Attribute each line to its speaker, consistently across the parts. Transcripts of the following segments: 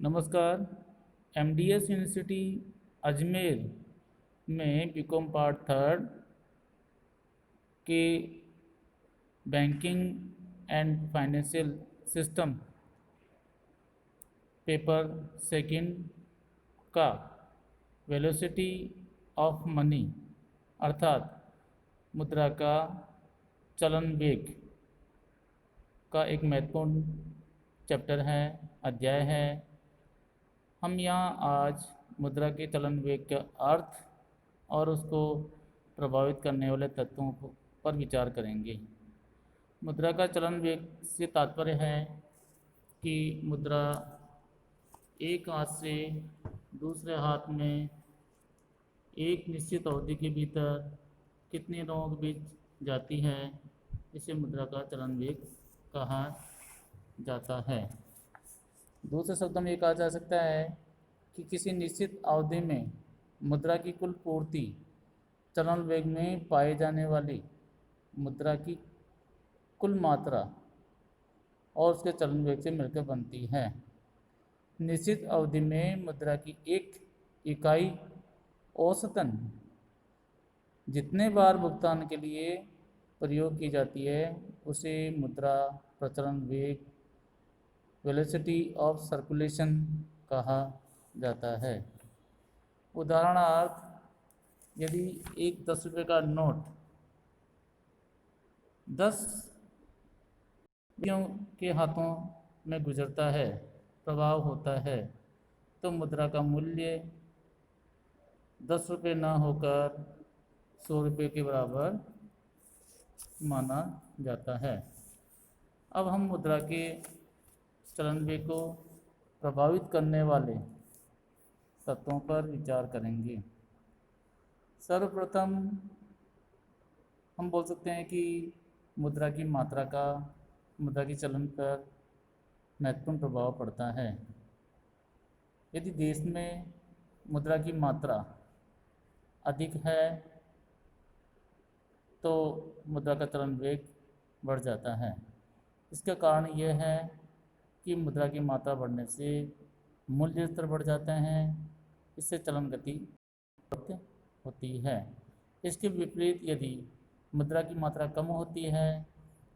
Speaker 1: नमस्कार। MDS university Ajmer में BCom part third के banking and financial system paper second का वेलोसिटी ऑफ मनी अर्थात मुद्रा का चलन वेग का एक महत्वपूर्ण चैप्टर है, अध्याय है। हम यहाँ आज मुद्रा के चलन वेग का अर्थ और उसको प्रभावित करने वाले तत्वों पर विचार करेंगे। मुद्रा का चलन वेग से तात्पर्य है कि मुद्रा एक हाथ से दूसरे हाथ में एक निश्चित अवधि के भीतर कितने दिनों के बीच जाती है, इसे मुद्रा का चलन वेग कहा जाता है। दूसरे शब्दों में ये कहा जा सकता है कि किसी निश्चित अवधि में मुद्रा की कुल पूर्ति चलन वेग में पाए जाने वाली मुद्रा की कुल मात्रा और उसके चलन वेग से मिलकर बनती है। निश्चित अवधि में मुद्रा की एक इकाई औसतन जितने बार भुगतान के लिए प्रयोग की जाती है उसे मुद्रा प्रचलन वेग वेलोसिटी ऑफ सर्कुलेशन कहा जाता है। उदाहरणार्थ, यदि एक 10 रुपये का नोट 10 व्यक्तियों के हाथों में गुजरता है, प्रभाव होता है, तो मुद्रा का मूल्य 10 रुपये न होकर 100 रुपये के बराबर माना जाता है। अब हम मुद्रा के चलन वेग को प्रभावित करने वाले तत्वों पर विचार करेंगे। सर्वप्रथम हम बोल सकते हैं कि मुद्रा की मात्रा का मुद्रा की चलन पर महत्वपूर्ण प्रभाव पड़ता है। यदि देश में मुद्रा की मात्रा अधिक है तो मुद्रा का चलन वेग बढ़ जाता है। इसका कारण यह है कि मुद्रा की मात्रा बढ़ने से मूल्य स्तर बढ़ जाते हैं, इससे चलन गति होती है। इसके विपरीत यदि मुद्रा की मात्रा कम होती है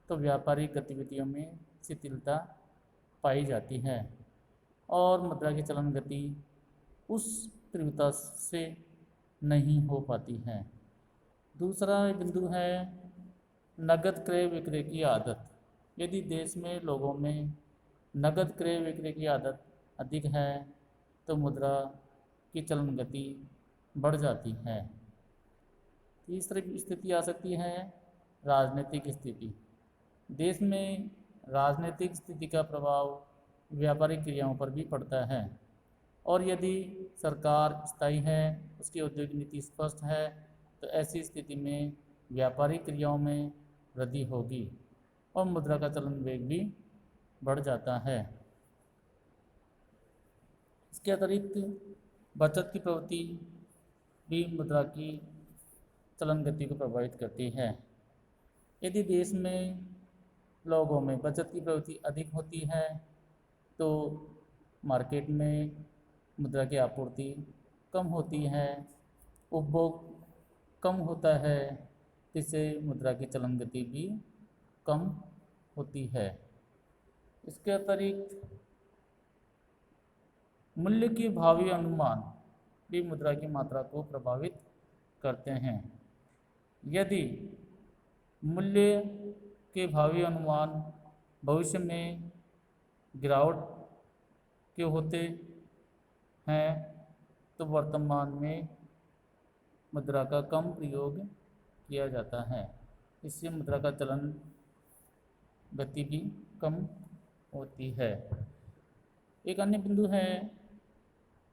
Speaker 1: तो व्यापारिक गतिविधियों में शिथिलता पाई जाती है और मुद्रा की चलन गति उस तीव्रता से नहीं हो पाती है। दूसरा बिंदु है नकद क्रय विक्रय की आदत। यदि देश में लोगों में नकद क्रय विक्रय की आदत अधिक है तो मुद्रा की चलन गति बढ़ जाती है। तीसरी स्थिति आ सकती है राजनीतिक स्थिति। देश में राजनीतिक स्थिति का प्रभाव व्यापारिक क्रियाओं पर भी पड़ता है और यदि सरकार स्थायी है, उसकी औद्योगिक नीति स्पष्ट है, तो ऐसी स्थिति में व्यापारिक क्रियाओं में वृद्धि होगी और मुद्रा का चलन वेग भी बढ़ जाता है। इसके अतिरिक्त बचत की प्रवृत्ति भी मुद्रा की चलन गति को प्रभावित करती है। यदि देश में लोगों में बचत की प्रवृत्ति अधिक होती है तो मार्केट में मुद्रा की आपूर्ति कम होती है, उपभोग कम होता है, इससे मुद्रा की चलन गति भी कम होती है। इसके अतिरिक्त मूल्य के भावी अनुमान भी मुद्रा की मात्रा को प्रभावित करते हैं। यदि मूल्य के भावी अनुमान भविष्य में गिरावट के होते हैं तो वर्तमान में मुद्रा का कम प्रयोग किया जाता है, इससे मुद्रा का चलन गति भी कम होती है। एक अन्य बिंदु है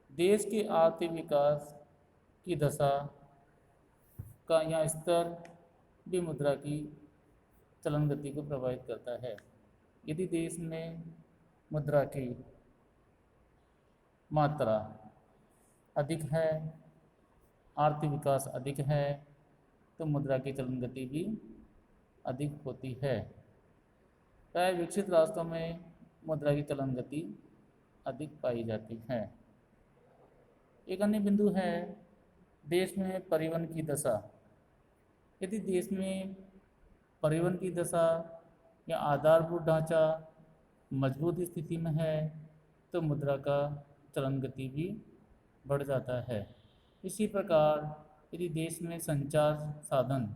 Speaker 1: देश के आर्थिक विकास की दशा का यह स्तर भी मुद्रा की चलन गति को प्रभावित करता है। यदि देश में मुद्रा की मात्रा अधिक है, आर्थिक विकास अधिक है, तो मुद्रा की चलन गति भी अधिक होती है। प्राय विकसित राष्ट्रों में मुद्रा की चलन गति अधिक पाई जाती है। एक अन्य बिंदु है देश में परिवहन की दशा। यदि देश में परिवहन की दशा या आधारभूत ढांचा मजबूत स्थिति में है तो मुद्रा का चलन गति भी बढ़ जाता है। इसी प्रकार यदि देश में संचार साधन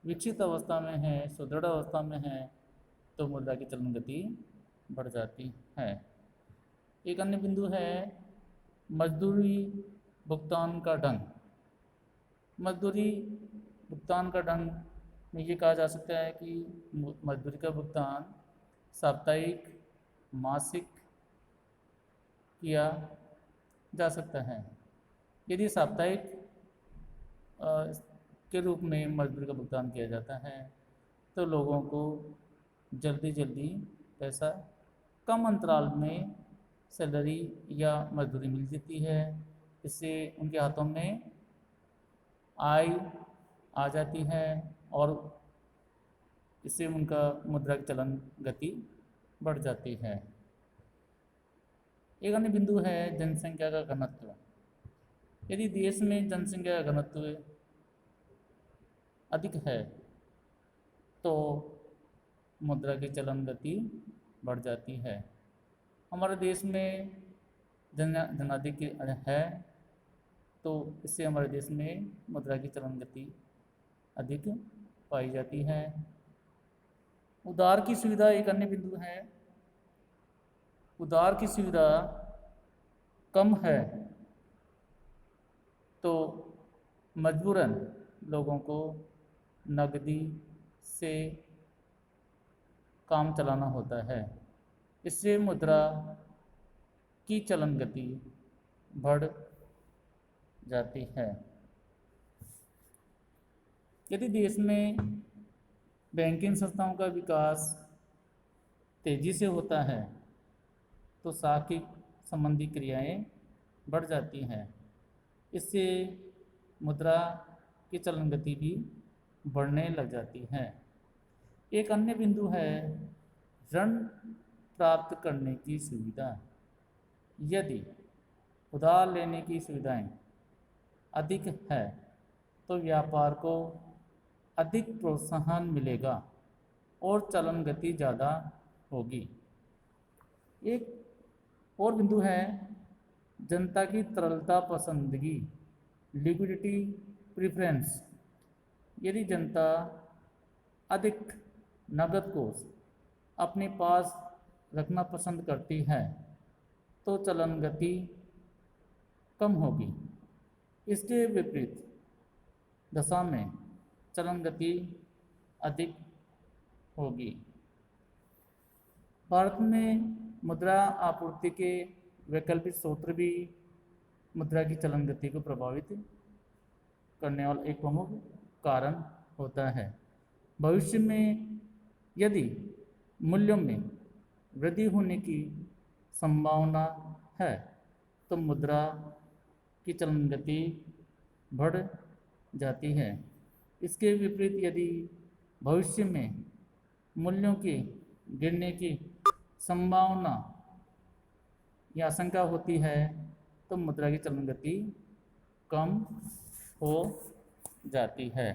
Speaker 1: विकसित अवस्था में है, सुदृढ़ अवस्था में है, तो मुद्रा की चलन गति बढ़ जाती है। एक अन्य बिंदु है मजदूरी भुगतान का ढंग। मजदूरी भुगतान का ढंग में ये कहा जा सकता है कि मजदूरी का भुगतान साप्ताहिक, मासिक किया जा सकता है। यदि साप्ताहिक के रूप में मजदूरी का भुगतान किया जाता है तो लोगों को जल्दी जल्दी पैसा कम अंतराल में सैलरी या मजदूरी मिल जाती है। इससे उनके हाथों में आय आ जाती है और इससे उनका मुद्रा की चलन गति बढ़ जाती है। एक अन्य बिंदु है जनसंख्या का घनत्व। यदि देश में जनसंख्या का घनत्व अधिक है तो मुद्रा की चलन गति बढ़ जाती है। हमारे देश में जनाधिक्य है तो इससे हमारे देश में मुद्रा की चलन गति अधिक पाई जाती है। उधार की सुविधा एक अन्य बिंदु है। उधार की सुविधा कम है तो मजबूरन लोगों को नकदी से काम चलाना होता है। इससे मुद्रा की चलन गति बढ़ जाती है। यदि देश में बैंकिंग संस्थाओं का विकास तेजी से होता है तो साखिक संबंधी क्रियाएं बढ़ जाती हैं। इससे मुद्रा की चलन गति भी बढ़ने लग जाती है। एक अन्य बिंदु है ऋण प्राप्त करने की सुविधा। यदि उधार लेने की सुविधाएं अधिक है तो व्यापार को अधिक प्रोत्साहन मिलेगा और चलन गति ज़्यादा होगी। एक और बिंदु है जनता की तरलता पसंदगी, लिक्विडिटी प्रेफरेंस। यदि जनता अधिक नगद कोष अपने पास रखना पसंद करती है तो चलन गति कम होगी। इसके विपरीत दशा में चलन गति अधिक होगी। भारत में मुद्रा आपूर्ति के वैकल्पिक स्रोत भी मुद्रा की चलन गति को प्रभावित करने वाला एक प्रमुख कारण होता है। भविष्य में यदि मूल्यों में वृद्धि होने की संभावना है तो मुद्रा की चलन गति बढ़ जाती है। इसके विपरीत यदि भविष्य में मूल्यों के गिरने की संभावना या आशंका होती है तो मुद्रा की चलन गति कम हो जाती है।